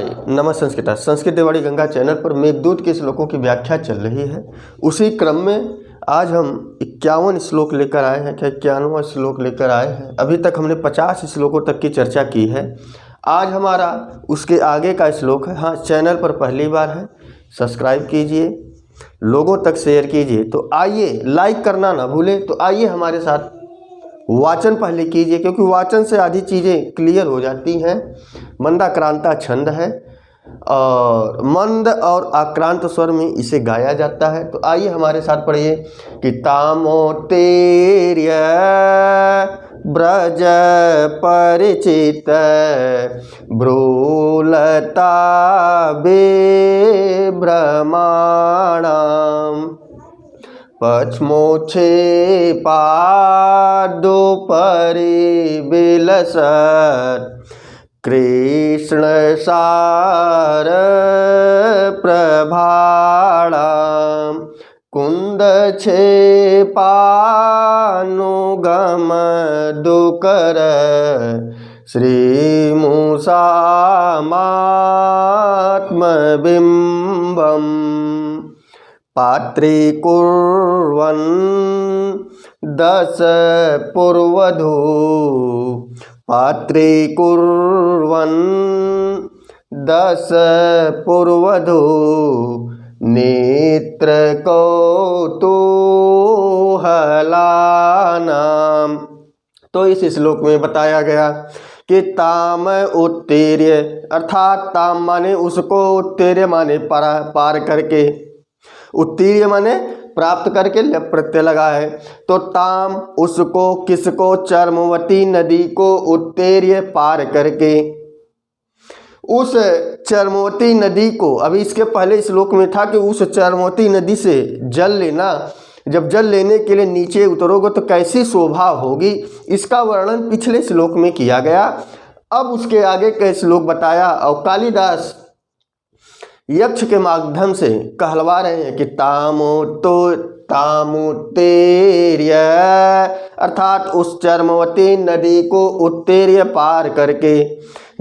हमारे नमः संस्कृता संस्कृत देववाणी गंगा चैनल पर मेघदूत के श्लोकों की व्याख्या चल रही है। उसी क्रम में आज हम 51 श्लोक लेकर आए हैं, 51वां श्लोक लेकर आए हैं। अभी तक हमने 50 श्लोकों तक की चर्चा की है। आज हमारा उसके आगे का श्लोक है। हाँ, चैनल पर पहली बार है, सब्सक्राइब कीजिए, लोगों तक शेयर कीजिए। तो आइए, लाइक करना ना भूलें। तो आइए हमारे साथ वाचन पहले कीजिए, क्योंकि वाचन से आधी चीज़ें क्लियर हो जाती हैं। मंदाक्रांता छंद है और मंद और आक्रांत स्वर में इसे गाया जाता है। तो आइए हमारे साथ पढ़िए कि तामोतेर्य ब्रज परिचित ब्रूलता बेभ्रमाणाम पश्मोच्छे पादोपरि बिलसत् कृष्ण सार प्रभाणाम कुंदक्षेपानुगम दुकर श्रीमुषामात्मबिम्बम् पात्रीकुर्वन् दश पूर्वधू पात्रीकुर्वन् दश पूर्वधू नेत्रकौतूहलानाम। तो इस श्लोक में बताया गया कि ताम उत्तीर्य, अर्थात ताम माने उसको, उत्तीर्य माने पार करके, उत्तीर्य माने प्राप्त करके लप प्रत्यय लगा है। तो ताम उसको, किसको, चर्मवती नदी को उत्तीर्य पार करके, उस चर्मवती नदी को, अभी इसके पहले श्लोक में था कि उस चर्मवती नदी से जल लेना, जब जल लेने के लिए नीचे उतरोगे तो कैसी शोभा होगी, इसका वर्णन पिछले श्लोक में किया गया। अब उसके आगे के श्लोक बताया और कालिदास यक्ष के माध्यम से कहलवा रहे हैं कि तामुत्तेर्य, अर्थात उस चर्मवती नदी को उत्तीर्य पार करके,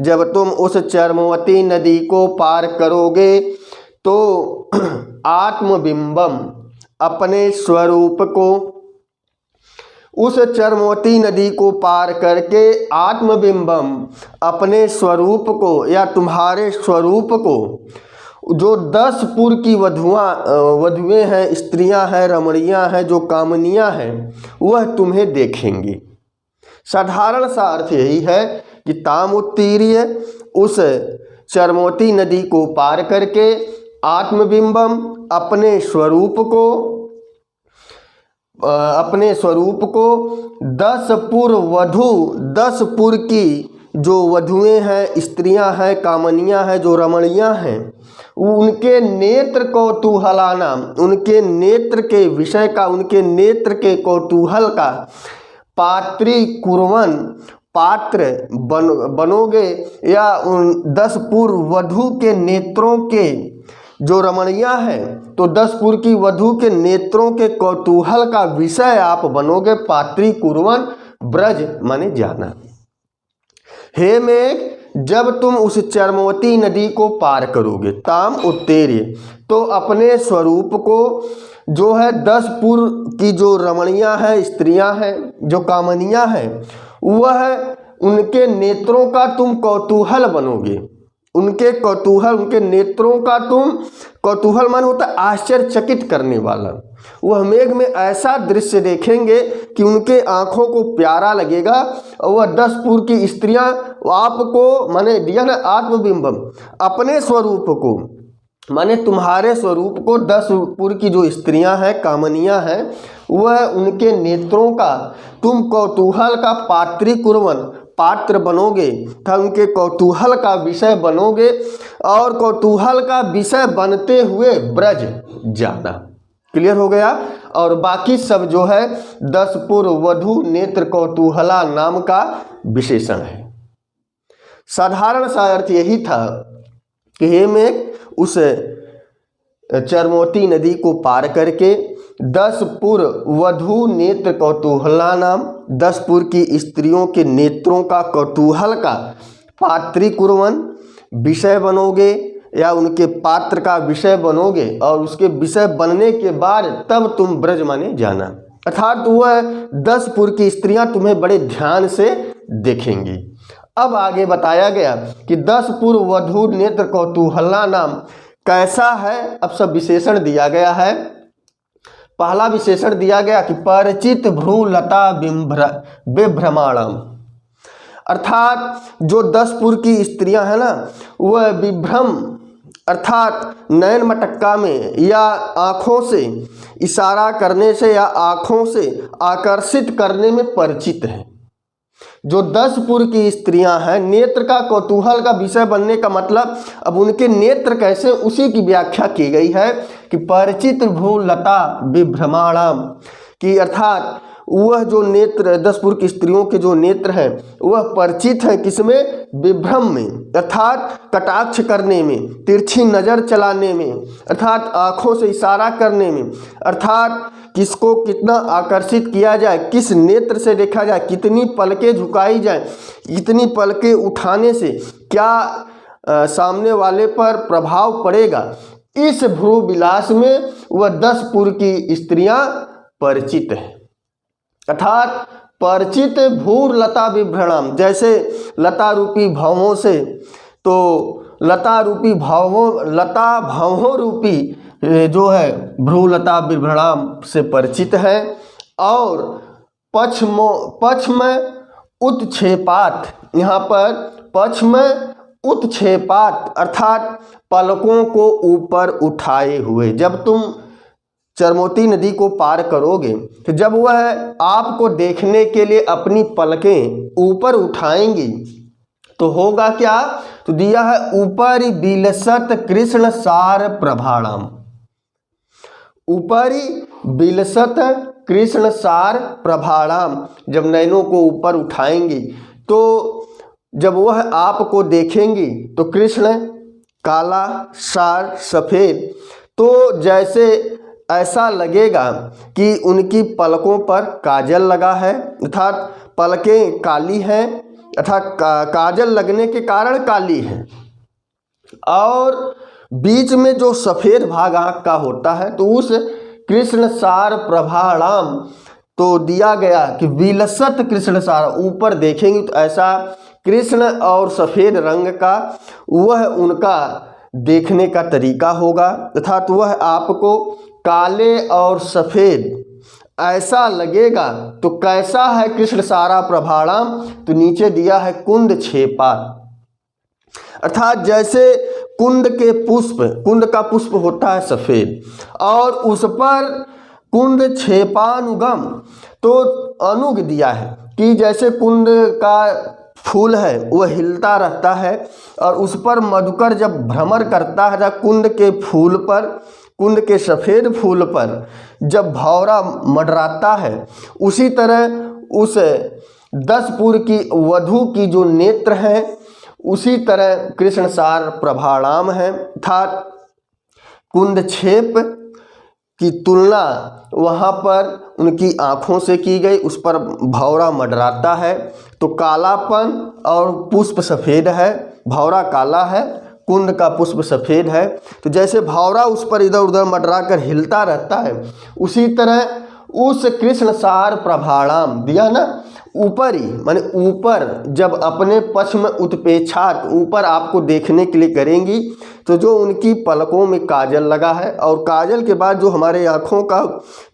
जब तुम उस चर्मवती नदी को पार करोगे तो आत्मबिंबम, अपने स्वरूप को, उस चर्मवती नदी को पार करके आत्मबिंबम, अपने स्वरूप को या तुम्हारे स्वरूप को, जो 10 पुर की वधुएं हैं, स्त्रियां हैं, रमणियां हैं, जो कामनियां हैं, वह तुम्हें देखेंगी। साधारण सा अर्थ यही है कि तामुत्तीर्य, उस चर्मवती नदी को पार करके आत्मबिंबम, अपने स्वरूप को 10 पुर वधु, 10 पुर की जो वधुएं हैं, स्त्रियां हैं, कामनियां हैं, जो रमणियां हैं, उनके नेत्र कौतूहलाना, उनके नेत्र के विषय का, उनके नेत्र के कौतूहल का पात्री कुर्वन्, पात्र बनोगे, या उन 10 पुर वधु के नेत्रों के, जो रमणियां हैं, तो 10 पुर की वधु के नेत्रों के कौतूहल का विषय आप बनोगे। पात्री कुर्वन्, ब्रज माने जाना। हे मेघ, जब तुम उस चर्मवती नदी को पार करोगे, ताम उत्तीर्य, तो अपने स्वरूप को, जो है 10 पुर की जो रमणियां हैं, स्त्रियां हैं, जो कामनियां हैं, वह उनके नेत्रों का तुम कौतूहल बनोगे। उनके कौतूहल, उनके नेत्रों का तुम, कौतूहल मान होता है आश्चर्यचकित करने वाला। वह मेघ में ऐसा दृश्य देखेंगे कि उनके आंखों को प्यारा लगेगा, और वह 10 पुर की स्त्रियां आपको, माने दिया ना आत्मबिंबम, अपने स्वरूप को, माने तुम्हारे स्वरूप को 10 पुर की जो स्त्रियां हैं, कामनियां हैं, वह उनके नेत्रों का तुम कौतूहल का पात्री कुर्वन्, पात्र बनोगे, था उनके कौतूहल का विषय बनोगे, और कौतूहल का विषय बनते हुए ब्रज जाना। क्लियर हो गया। और बाकी सब जो है 10 पुर वधु नेत्र कौतूहला नाम का विशेषण है। साधारण सा अर्थ यही था कि हे मेघ, उस चर्मवती नदी को पार करके 10 पुर वधु नेत्र कौतूहला नाम, 10 पुर की स्त्रियों के नेत्रों का कौतूहल का पात्री कुर्वन्, विषय बनोगे या उनके पात्र का विषय बनोगे और उसके विषय बनने के बाद तब तुम ब्रज माने जाना। अर्थात वह 10 पुर की स्त्रियां तुम्हें बड़े ध्यान से देखेंगी। अब आगे बताया गया कि 10 पुर वधू नेत्र कौतूहला नाम कैसा है। अब सब विशेषण दिया गया है। पहला विशेषण दिया गया कि परिचित भ्रू लता विभ्रमाणम, अर्थात जो 10 पुर की स्त्रियां हैं ना, वह विभ्रम अर्थात नयन मटक्का में या आँखों से इशारा करने से या आँखों से आकर्षित करने में परिचित है। जो 10 पुर की स्त्रियां हैं, नेत्र का कौतूहल का विषय बनने का मतलब, अब उनके नेत्र कैसे, उसी की व्याख्या की गई है कि परिचित भ्रू लता विभ्रमाणम, कि अर्थात वह जो नेत्र 10 पुर की स्त्रियों के जो नेत्र हैं वह परिचित है किसमें, विभ्रम में, अर्थात कटाक्ष करने में, तिरछी नज़र चलाने में, अर्थात आँखों से इशारा करने में, अर्थात किसको कितना आकर्षित किया जाए, किस नेत्र से देखा जाए, कितनी पलकें झुकाई जाए, कितनी पलकें उठाने से क्या सामने वाले पर प्रभाव पड़ेगा, इस भ्रू विलास में वह 10 पुर की स्त्रियां परिचित हैं। अर्थात परिचित भूर लता विभ्रणाम, जैसे लता रूपी भावों से, तो लता रूपी भावों, लता भावों रूपी जो है भ्रूलता विभ्रणाम से परिचित है। और पक्ष में उत्क्षेपात, यहाँ पर पक्ष में उत्क्षेपात अर्थात पलकों को ऊपर उठाए हुए, जब तुम चरमोती नदी को पार करोगे तो जब वह आपको देखने के लिए अपनी पलकें ऊपर उठाएंगी तो होगा क्या, तो दिया है ऊपरी बिलसत कृष्ण सार प्रभाणाम, ऊपरी बिलसत कृष्ण सार प्रभाणाम, जब नैनों को ऊपर उठाएंगी तो जब वह आपको देखेंगी तो कृष्ण काला, सार सफ़ेद, तो जैसे ऐसा लगेगा कि उनकी पलकों पर काजल लगा है, अर्थात पलकें काली हैं, अर्थात काजल लगने के कारण काली हैं, और बीच में जो सफ़ेद भाग आँख का होता है तो उस कृष्ण सार प्रभाणाम तो दिया गया कि विलसत कृष्ण सार, ऊपर देखेंगे तो ऐसा कृष्ण और सफ़ेद रंग का वह उनका देखने का तरीका होगा, अर्थात वह आपको काले और सफ़ेद ऐसा लगेगा। तो कैसा है कृष्ण सारा प्रभाणाम, तो नीचे दिया है कुंद छेपा, अर्थात जैसे कुंद के पुष्प, कुंद का पुष्प होता है सफ़ेद और उस पर कुंद छेपानुगम, तो अनुग दिया है कि जैसे कुंद का फूल है वह हिलता रहता है और उस पर मधुकर जब भ्रमर करता है, कुंद के फूल पर, कुंद के सफ़ेद फूल पर जब भौरा मंडराता है, उसी तरह उस 10 पुर की वधू की जो नेत्र हैं उसी तरह कृष्ण सार प्रभाणाम है, अर्थात कुंद छेप की तुलना वहाँ पर उनकी आँखों से की गई, उस पर भौरा मंडराता है तो कालापन और पुष्प सफ़ेद है, भौरा काला है, कुंद का पुष्प सफ़ेद है, तो जैसे भौरा उस पर इधर उधर मंडरा कर हिलता रहता है उसी तरह उस कृष्ण सार प्रभाणाम दिया ना, ऊपरी माने ऊपर जब अपने पक्ष में उत्पेक्षात ऊपर आपको देखने के लिए करेंगी तो जो उनकी पलकों में काजल लगा है और काजल के बाद जो हमारे आँखों का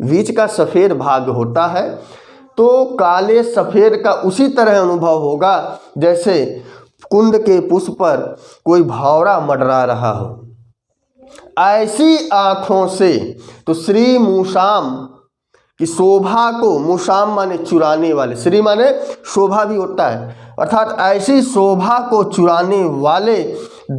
बीच का सफ़ेद भाग होता है तो काले सफ़ेद का उसी तरह अनुभव होगा जैसे कुंद के पुष्प पर कोई भौरा मंडरा रहा हो। ऐसी आँखों से तो श्री मूषाम कि शोभा को, मूषाम माने चुराने वाले, श्री माने शोभा भी होता है, अर्थात ऐसी शोभा को चुराने वाले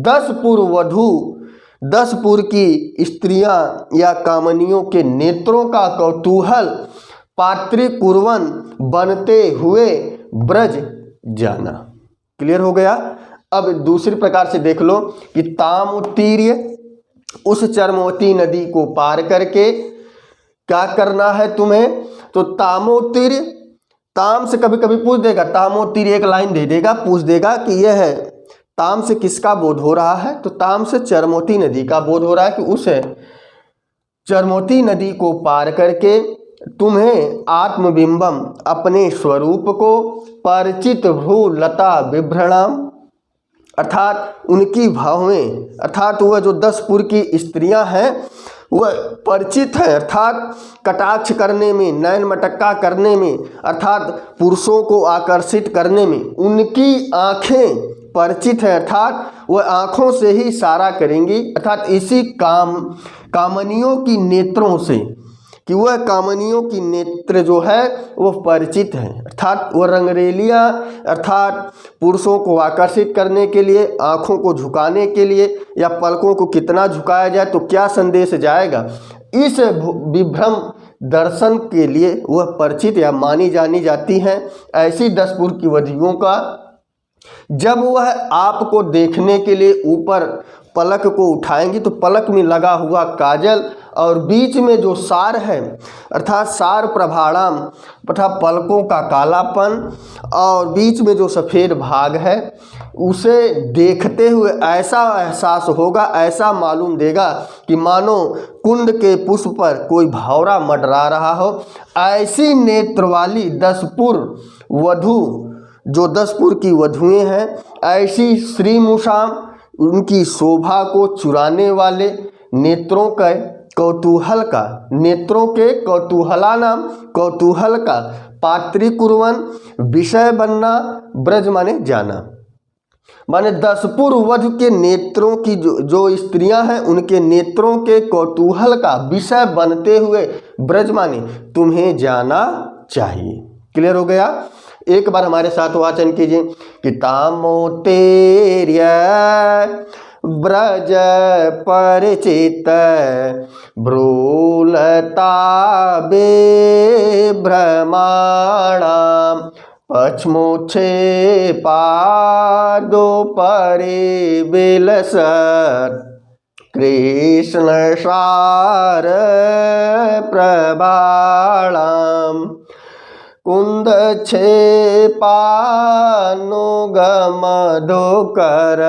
10 पुर वधू, 10 पुर की स्त्रियां या कामनियों के नेत्रों का कौतूहल पात्री कुर्वन बनते हुए ब्रज जाना। क्लियर हो गया। अब दूसरी प्रकार से देख लो कि तामोत्तीर्य, उस चरमोती नदी को पार करके क्या करना है तुम्हें, तो तामोत्तीर्य, ताम से कभी कभी पूछ देगा, तामोत्तीर्य एक लाइन दे देगा, पूछ देगा कि यह है ताम से किसका बोध हो रहा है? तो ताम से चरमोती नदी का बोध हो रहा है कि उस चरमोती नदी को पार करके तुम्हें आत्मबिंबम अपने स्वरूप को परिचित भ्रू लता बिभ्रणाम अर्थात उनकी भावें अर्थात वह जो 10 पुर की स्त्रियां हैं वह परिचित है अर्थात कटाक्ष करने में, नयन मटक्का करने में अर्थात पुरुषों को आकर्षित करने में उनकी आँखें परिचित है अर्थात वह आँखों से ही इशारा करेंगी अर्थात इसी कामनियों की नेत्रों से कि वह कामनियों की नेत्र जो है वह परिचित है अर्थात वह रंगरेलियाँ अर्थात पुरुषों को आकर्षित करने के लिए, आँखों को झुकाने के लिए या पलकों को कितना झुकाया जाए तो क्या संदेश जाएगा, इस विभ्रम दर्शन के लिए वह परिचित या मानी जानी जाती हैं। ऐसी 10 पुर की वधियों का जब वह आपको देखने के लिए ऊपर पलक को उठाएंगी तो पलक में लगा हुआ काजल और बीच में जो सार है अर्थात सार प्रभाणाम तथा पलकों का कालापन और बीच में जो सफ़ेद भाग है उसे देखते हुए ऐसा एहसास होगा, ऐसा मालूम देगा कि मानो कुंड के पुष्प पर कोई भौरा मंडरा रहा हो। ऐसी नेत्र वाली 10 पुर वधू जो 10 पुर की वधुएं हैं, ऐसी श्रीमुषाम उनकी शोभा को चुराने वाले नेत्रों का कौतूहल का, नेत्रों के कौतूहला नाम कौतूहल का पात्री कुर्वन विषय बनना ब्रज माने जाना, माने 10 पुर वधु के नेत्रों की जो स्त्रियां हैं उनके नेत्रों के कौतूहल का विषय बनते हुए ब्रज माने तुम्हें जाना चाहिए। क्लियर हो गया? एक बार हमारे साथ वाचन कीजिए कि तामो तेर्य ब्रज परिचित भ्रूलता बिभ्रमाणां पश्चिमोच्छे पादो परिविलसत् कृष्ण सार प्रबालाम् कुंद छेपानुगमधुकर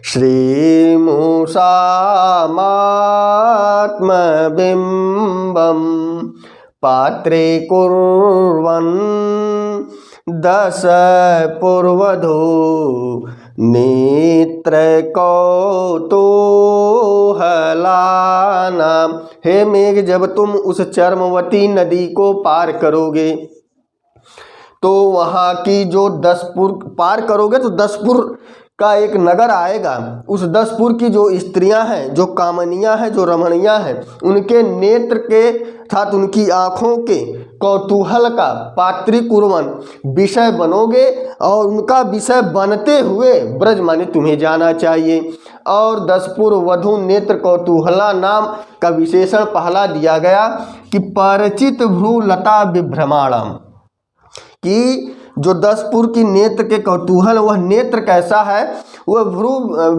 श्रीमुषामात्मबिम्बं पात्रे कुर्वन् 10 पुरवधू नेत्र कौतूहलानाम। हे मेघ, जब तुम उस चर्मवती नदी को पार करोगे तो वहाँ की जो 10 पुर पार करोगे तो 10 पुर का एक नगर आएगा। उस 10 पुर की जो स्त्रियां हैं, जो कामनियां हैं, जो रमणियां हैं, उनके नेत्र के अर्थात उनकी आँखों के कौतूहल का पात्री कुर्वन विषय बनोगे और उनका विषय बनते हुए ब्रज माने तुम्हें जाना चाहिए। और 10 पुर वधु नेत्र कौतूहला नाम का विशेषण पहला दिया गया कि परिचित भ्रू लता विभ्रमाणम, कि जो 10 पुर की नेत्र के कौतूहल, वह नेत्र कैसा है, वह भ्रू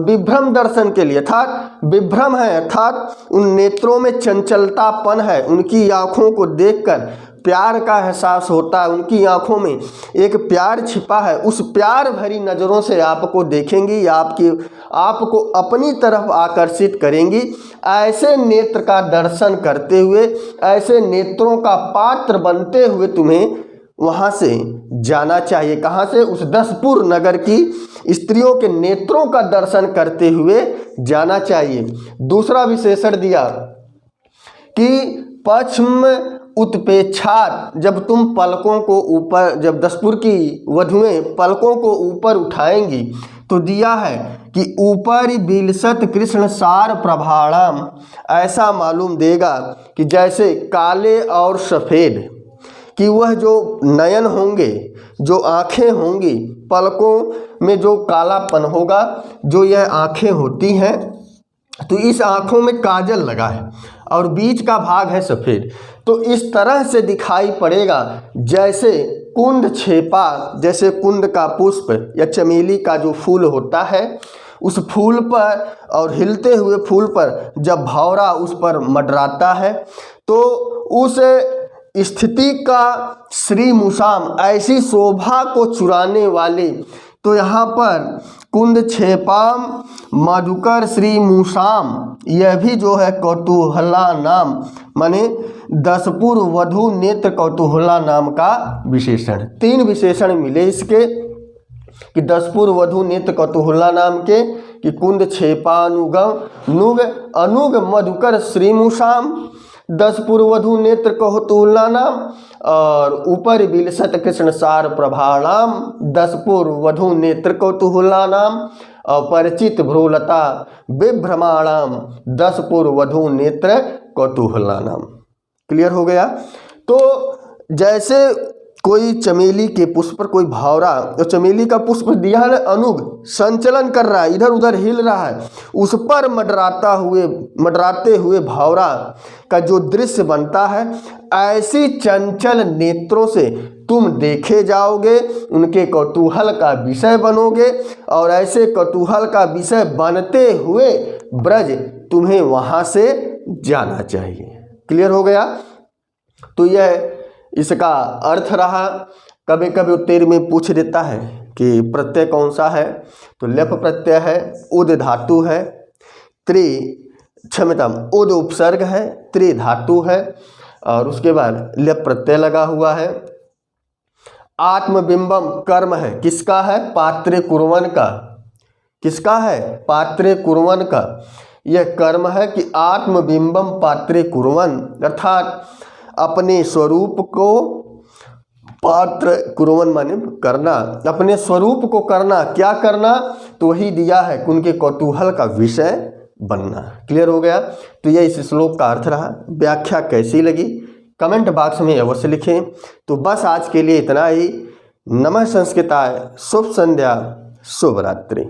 विभ्रम दर्शन के लिए अर्थात विभ्रम है अर्थात उन नेत्रों में चंचलतापन है। उनकी आँखों को देखकर प्यार का एहसास होता है, उनकी आँखों में एक प्यार छिपा है। उस प्यार भरी नज़रों से आपको देखेंगी, आपको अपनी तरफ आकर्षित करेंगी। ऐसे नेत्र का दर्शन करते हुए, ऐसे नेत्रों का पात्र बनते हुए तुम्हें वहाँ से जाना चाहिए। कहाँ से? उस 10 पुर नगर की स्त्रियों के नेत्रों का दर्शन करते हुए जाना चाहिए। दूसरा विशेषण दिया कि पश्चिम उत्पेक्षात, जब तुम पलकों को ऊपर, जब 10 पुर की वधुएं पलकों को ऊपर उठाएंगी तो दिया है कि ऊपर बिलसत कृष्ण सार प्रभाणम, ऐसा मालूम देगा कि जैसे काले और सफ़ेद कि वह जो नयन होंगे, जो आँखें होंगी, पलकों में जो कालापन होगा, जो यह आँखें होती हैं, तो इस आँखों में काजल लगा है और बीच का भाग है सफ़ेद, तो इस तरह से दिखाई पड़ेगा जैसे कुंद छेपा, जैसे कुंद का पुष्प या चमेली का जो फूल होता है, उस फूल पर और हिलते हुए फूल पर जब भौरा उस पर मंडराता है तो उस स्थिति का श्री मुषाम, ऐसी शोभा को चुराने वाले तो यहाँ पर कुंद छेपाम मधुकर श्री मूषाम, यह भी जो है कौतूहला नाम माने दसपुर वधु नेत्र कौतूहला नाम का विशेषण। 3 विशेषण मिले इसके कि दसपुर वधु नेत्र कौतूहला नाम के, कि कुंद छेपानुगम नुग अनुग मधुकर श्रीमुषाम दसपुर वधु नेत्र कौतूहला नाम, और ऊपर बिलसत कृष्ण सार प्रभाणाम दसपुर वधु नेत्र कौतूहला नाम, और परिचित भ्रूलता विभ्रमाणाम दसपुर वधु नेत्र कौतूहला नाम। क्लियर हो गया। तो जैसे कोई चमेली के पुष्प पर कोई भावरा, तो चमेली का पुष्प दिया है अनुग, संचलन कर रहा है, इधर उधर हिल रहा है, उस पर मंडराते हुए भावरा का जो दृश्य बनता है, ऐसी चंचल नेत्रों से तुम देखे जाओगे, उनके कौतूहल का विषय बनोगे, और ऐसे कौतूहल का विषय बनते हुए ब्रज तुम्हें वहाँ से जाना चाहिए। क्लियर हो गया। तो यह इसका अर्थ रहा। कभी कभी उत्तर में पूछ देता है कि प्रत्यय कौन सा है, तो लेप प्रत्यय है, उद धातु है, उद उपसर्ग है, त्रि धातु है, और उसके बाद लेप प्रत्यय लगा हुआ है। आत्मबिंबम कर्म है, किसका है? पात्रे कुर्वन का। किसका है? पात्रे कुर्वन का। यह कर्म है कि आत्मबिंबम पात्रे कुर्वन, अर्थात अपने स्वरूप को पात्र कुर्वन माने करना, अपने स्वरूप को करना। क्या करना? तो वही दिया है कि उनके कौतूहल का विषय बनना। क्लियर हो गया। तो यह इस श्लोक का अर्थ रहा। व्याख्या कैसी लगी कमेंट बॉक्स में अवश्य लिखें। तो बस आज के लिए इतना ही। नमः संस्कृताय, शुभ संध्या, शुभ रात्रि।